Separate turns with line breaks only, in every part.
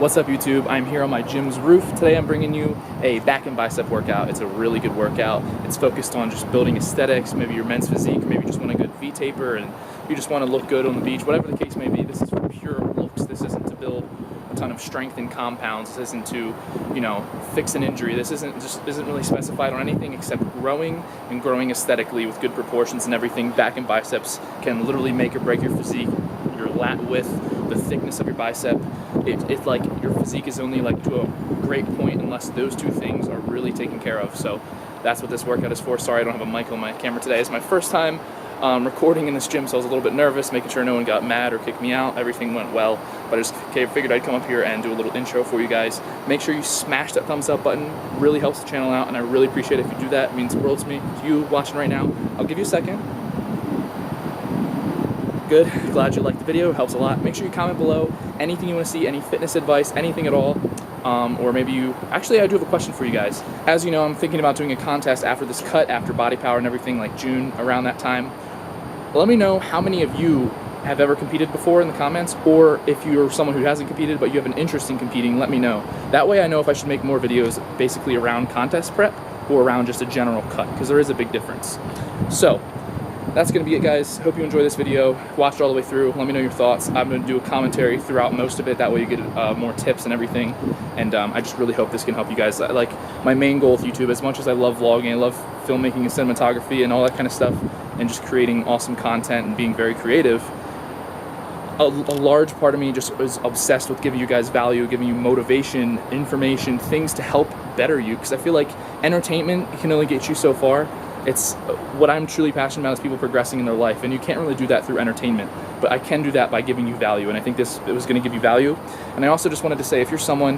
What's up YouTube? I'm here on my gym's roof. Today I'm bringing you a back and bicep workout. It's a really good workout. It's focused on just building aesthetics, maybe your men's physique, maybe you just want a good V-taper and you just want to look good on the beach, whatever the case may be. This is for pure looks. This isn't to build a ton of strength in compounds. This isn't to, fix an injury. This isn't really specified on anything except growing and growing aesthetically with good proportions and everything. Back and biceps can literally make or break your physique, your lat width, the thickness of your bicep. It's like your physique is only like to a great point unless those two things are really taken care of. So that's what this workout is for. Sorry I don't have a mic on my camera today. It's my first time recording in this gym, so I was a little bit nervous, making sure no one got mad or kicked me out. Everything went well, but I just figured I'd come up here and do a little intro for you guys. Make sure you smash that thumbs up button. It really helps the channel out, and I really appreciate it if you do that. It means the world to me. To you watching right now, I'll give you a second. Good, glad you liked the video, it helps a lot. Make sure you comment below anything you want to see, any fitness advice, anything at all. Or maybe actually I do have a question for you guys. As you know, I'm thinking about doing a contest after this cut, after Bodypower and everything, like June, around that time. Let me know how many of you have ever competed before in the comments, or if you're someone who hasn't competed but you have an interest in competing, let me know. That way I know if I should make more videos basically around contest prep or around just a general cut, because there is a big difference. So that's going to be it, guys. Hope you enjoy this video. Watch it all the way through. Let me know your thoughts. I'm going to do a commentary throughout most of it. That way you get more tips and everything. And I just really hope this can help you guys. Like, my main goal with YouTube, as much as I love vlogging, I love filmmaking and cinematography and all that kind of stuff, and just creating awesome content and being very creative, a large part of me just is obsessed with giving you guys value, giving you motivation, information, things to help better you. Because I feel like entertainment can only get you so far. It's what I'm truly passionate about is people progressing in their life, and you can't really do that through entertainment, but I can do that by giving you value, and I think it was going to give you value. And I also just wanted to say, if you're someone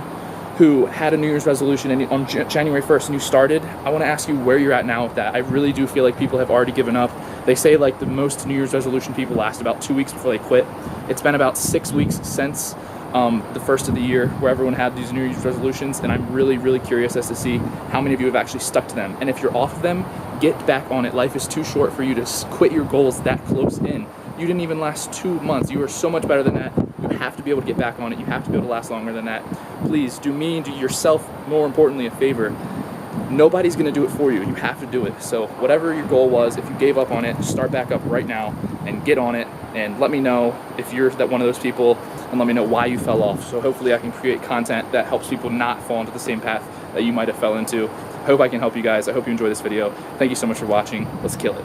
who had a New Year's resolution on January 1st and you started, I want to ask you where you're at now with that. I really do feel like people have already given up. They say like the most New Year's resolution people last about 2 weeks before they quit. It's been about 6 weeks since the first of the year where everyone had these New Year's resolutions, and I'm really, really curious as to see how many of you have actually stuck to them. And if you're off of them, get back on it. Life is too short for you to quit your goals that close in. You didn't even last 2 months. You are so much better than that. You have to be able to get back on it. You have to be able to last longer than that. Please do me and do yourself, more importantly, a favor. Nobody's going to do it for you. You have to do it. So whatever your goal was, if you gave up on it, start back up right now and get on it, and let me know if you're that one of those people, and let me know why you fell off. So hopefully I can create content that helps people not fall into the same path that you might have fell into. I hope I can help you guys. I hope you enjoy this video. Thank you so much for watching. Let's kill it.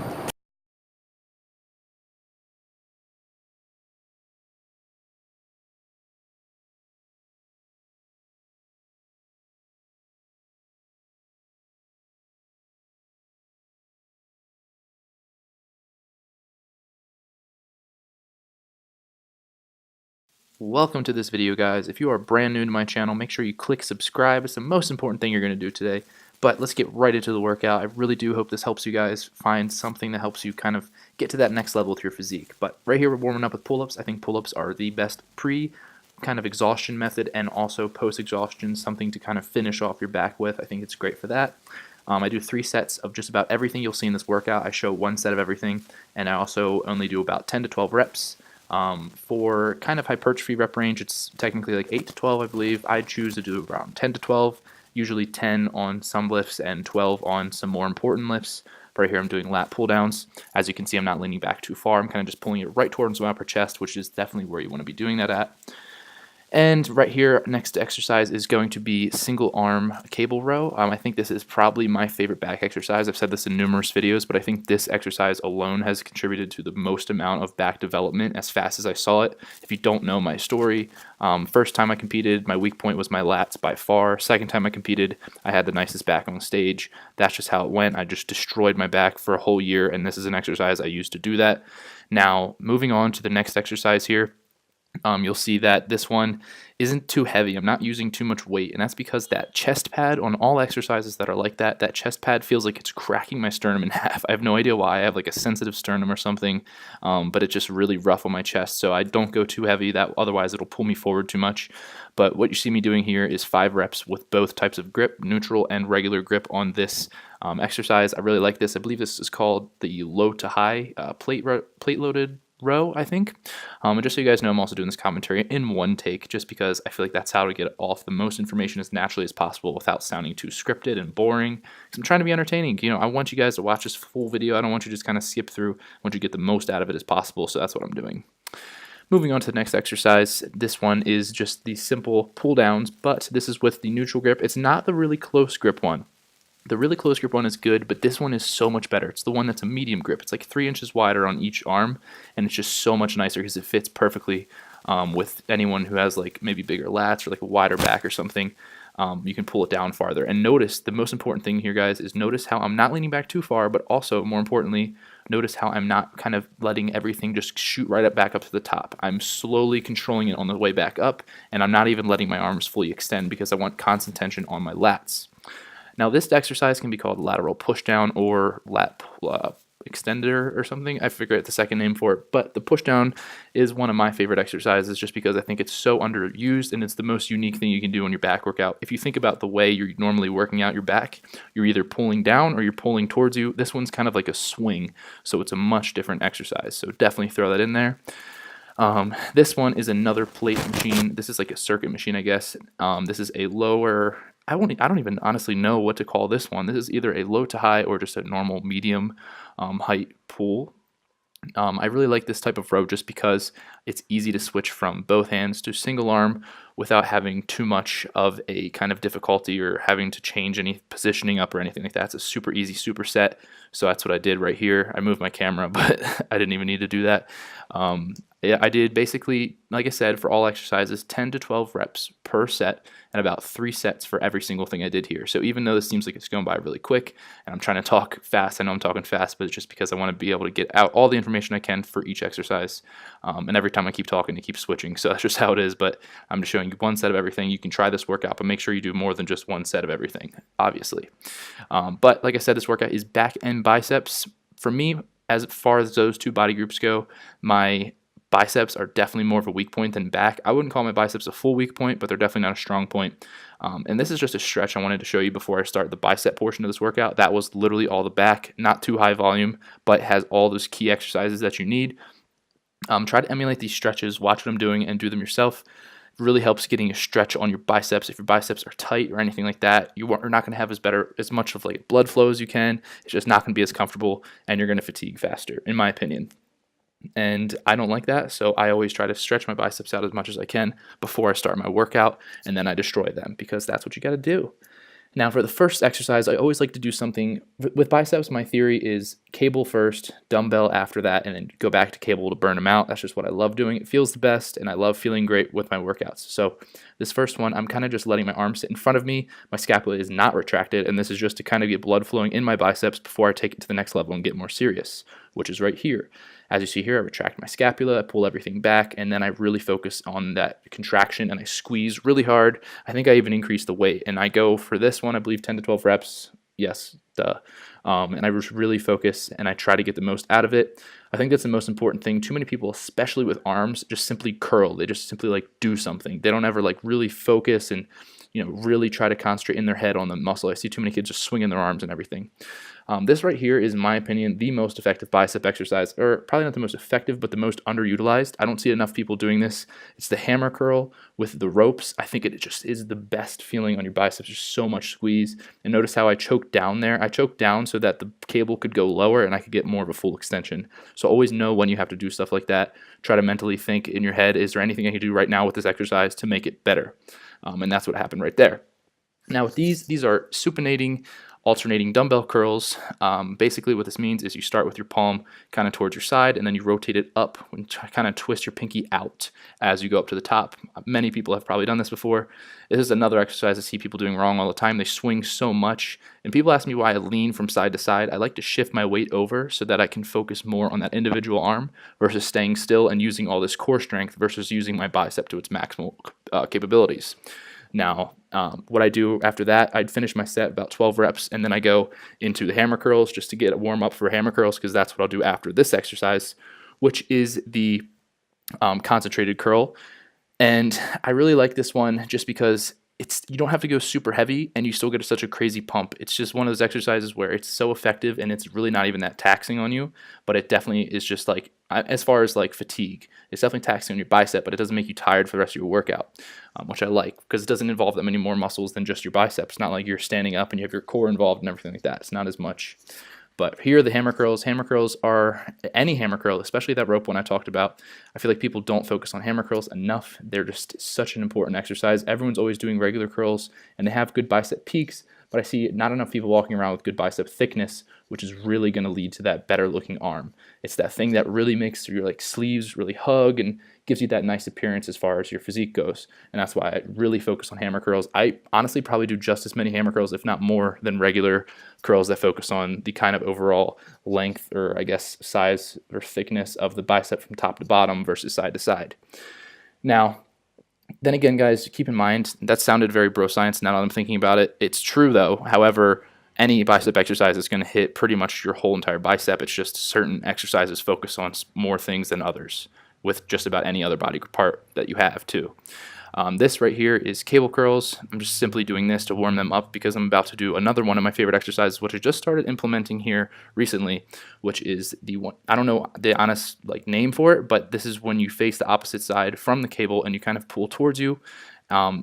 Welcome to this video, guys. If you are brand new to my channel, make sure you click subscribe. It's the most important thing you're going to do today. But let's get right into the workout. I really do hope this helps you guys find something that helps you kind of get to that next level with your physique. But right here we're warming up with pull-ups. I think pull-ups are the best kind of exhaustion method, and also post-exhaustion, something to kind of finish off your back with. I think it's great for that. I do 3 sets of just about everything you'll see in this workout. I show 1 set of everything, and I also only do about 10 to 12 reps. For kind of hypertrophy rep range, it's technically like 8 to 12, I believe. I choose to do around 10 to 12, usually 10 on some lifts and 12 on some more important lifts. Right here I'm doing lat pull downs. As you can see, I'm not leaning back too far. I'm kind of just pulling it right towards my upper chest, which is definitely where you want to be doing that at. And right here, next exercise is going to be single arm cable row. I think this is probably my favorite back exercise. I've said this in numerous videos, but I think this exercise alone has contributed to the most amount of back development as fast as I saw it. If you don't know my story, first time I competed, my weak point was my lats by far. Second time I competed, I had the nicest back on the stage. That's just how it went. I just destroyed my back for a whole year, and this is an exercise I used to do that. Now, moving on to the next exercise here. You'll see that this one isn't too heavy. I'm not using too much weight, and that's because that chest pad on all exercises that are like that, that chest pad feels like it's cracking my sternum in half. I have no idea why. I have like a sensitive sternum or something, but it's just really rough on my chest, so I don't go too heavy. Otherwise it'll pull me forward too much. But what you see me doing here is 5 reps with both types of grip, neutral and regular grip on this exercise. I really like this. I believe this is called the low to high plate loaded row, I think. And just so you guys know, I'm also doing this commentary in one take just because I feel like that's how to get off the most information as naturally as possible without sounding too scripted and boring. Because I'm trying to be entertaining. You know, I want you guys to watch this full video. I don't want you to just kind of skip through. I want you to get the most out of it as possible, so that's what I'm doing. Moving on to the next exercise, this one is just the simple pull downs, but this is with the neutral grip. It's not the really close grip one. The really close grip one is good, but this one is so much better. It's the one that's a medium grip. It's like 3 inches wider on each arm, and it's just so much nicer because it fits perfectly with anyone who has like maybe bigger lats or like a wider back or something. You can pull it down farther. And notice, the most important thing here, guys, is notice how I'm not leaning back too far, but also, more importantly, notice how I'm not kind of letting everything just shoot right up back up to the top. I'm slowly controlling it on the way back up, and I'm not even letting my arms fully extend because I want constant tension on my lats. Now, this exercise can be called lateral pushdown or lat extender or something. I forget the second name for it, but the pushdown is one of my favorite exercises just because I think it's so underused and it's the most unique thing you can do on your back workout. If you think about the way you're normally working out your back, you're either pulling down or you're pulling towards you. This one's kind of like a swing, so it's a much different exercise. So definitely throw that in there. This one is another plate machine. This is like a circuit machine, I guess. This is a lower, I don't even honestly know what to call this one. This is either a low to high or just a normal medium height pull. I really like this type of row just because it's easy to switch from both hands to single arm without having too much of a kind of difficulty or having to change any positioning up or anything like that. It's a super easy superset, so that's what I did right here. I moved my camera, but I didn't even need to do that. Yeah, I did basically, like I said, for all exercises, 10 to 12 reps per set and about 3 sets for every single thing I did here. So even though this seems like it's going by really quick and I'm trying to talk fast, I know I'm talking fast, but it's just because I want to be able to get out all the information I can for each exercise. And every time I keep talking, it keeps switching. So that's just how it is, but I'm just showing you one set of everything. You can try this workout, but make sure you do more than just one set of everything, obviously. But like I said, this workout is back and biceps. For me, as far as those two body groups go, my biceps are definitely more of a weak point than back. I wouldn't call my biceps a full weak point, but they're definitely not a strong point. And this is just a stretch I wanted to show you before I start the bicep portion of this workout. That was literally all the back, not too high volume, but has all those key exercises that you need. Try to emulate these stretches, watch what I'm doing, and do them yourself. It really helps getting a stretch on your biceps. If your biceps are tight or anything like that, you're not going to have as much of like blood flow as you can. It's just not going to be as comfortable, and you're going to fatigue faster, in my opinion. And I don't like that, so I always try to stretch my biceps out as much as I can before I start my workout, and then I destroy them because that's what you got to do. Now, for the first exercise, I always like to do something with biceps. My theory is cable first, dumbbell after that, and then go back to cable to burn them out. That's just what I love doing. It feels the best, and I love feeling great with my workouts. So this first one, I'm kind of just letting my arms sit in front of me. My scapula is not retracted, and this is just to kind of get blood flowing in my biceps before I take it to the next level and get more serious, which is right here. As you see here, I retract my scapula, I pull everything back, and then I really focus on that contraction, and I squeeze really hard. I think I even increase the weight, and I go for this one, I believe 10 to 12 reps. Yes, duh. And I just really focus, and I try to get the most out of it. I think that's the most important thing. Too many people, especially with arms, just simply curl. They just simply like do something. They don't ever like really focus and really try to concentrate in their head on the muscle. I see too many kids just swinging their arms and everything. This right here is, in my opinion, the most effective bicep exercise, or probably not the most effective, but the most underutilized. I don't see enough people doing this. It's the hammer curl with the ropes. I think it just is the best feeling on your biceps. There's so much squeeze. And notice how I choked down there. I choked down so that the cable could go lower and I could get more of a full extension. So always know when you have to do stuff like that. Try to mentally think in your head, is there anything I can do right now with this exercise to make it better? And that's what happened right there. Now with these are supinating, alternating dumbbell curls. Basically what this means is you start with your palm kind of towards your side, and then you rotate it up and kind of twist your pinky out as you go up to the top. Many people have probably done this before. This is another exercise I see people doing wrong all the time. They swing so much, and people ask me why I lean from side to side. I like to shift my weight over so that I can focus more on that individual arm versus staying still and using all this core strength versus using my bicep to its maximal capabilities. Now, what I do after that, I'd finish my set about 12 reps, and then I go into the hammer curls just to get a warm up for hammer curls, because that's what I'll do after this exercise, which is the concentrated curl. And I really like this one just because you don't have to go super heavy and you still get such a crazy pump. It's just one of those exercises where it's so effective and it's really not even that taxing on you, but it definitely is just like, as far as like fatigue, it's definitely taxing on your bicep, but it doesn't make you tired for the rest of your workout, which I like because it doesn't involve that many more muscles than just your biceps. It's not like you're standing up and you have your core involved and everything like that. It's not as much. But here are the hammer curls. Hammer curls are any hammer curl, especially that rope one I talked about. I feel like people don't focus on hammer curls enough. They're just such an important exercise. Everyone's always doing regular curls, and they have good bicep peaks, but I see not enough people walking around with good bicep thickness, which is really going to lead to that better looking arm. It's that thing that really makes your like sleeves really hug and gives you that nice appearance as far as your physique goes. And that's why I really focus on hammer curls. I honestly probably do just as many hammer curls, if not more, than regular curls that focus on the kind of overall length, or I guess size or thickness of the bicep from top to bottom versus side to side. Now, then again, guys, keep in mind, that sounded very bro science now that I'm thinking about it. It's true though. However, any bicep exercise is going to hit pretty much your whole entire bicep. It's just certain exercises focus on more things than others, with just about any other body part that you have too. This right here is cable curls. I'm just simply doing this to warm them up because I'm about to do another one of my favorite exercises, which I just started implementing here recently, which is the one, I don't know the honest like name for it, but this is when you face the opposite side from the cable and you kind of pull towards you.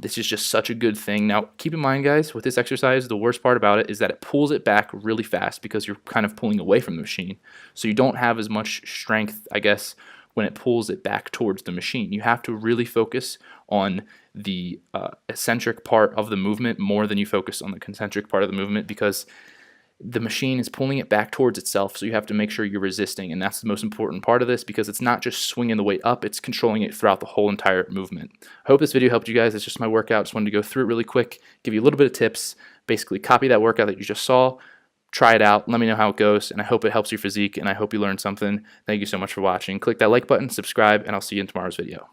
This is just such a good thing. Now, keep in mind, guys, with this exercise, the worst part about it is that it pulls it back really fast because you're kind of pulling away from the machine. So you don't have as much strength, I guess, when it pulls it back towards the machine. You have to really focus on the eccentric part of the movement more than you focus on the concentric part of the movement, because the machine is pulling it back towards itself, so you have to make sure you're resisting, and that's the most important part of this, because it's not just swinging the weight up, it's controlling it throughout the whole entire movement. I hope this video helped you guys. It's just my workout. Just wanted to go through it really quick, give you a little bit of tips. Basically, copy that workout that you just saw, try it out, let me know how it goes, and I hope it helps your physique, and I hope you learned something. Thank you so much for watching. Click that like button, subscribe, and I'll see you in tomorrow's video.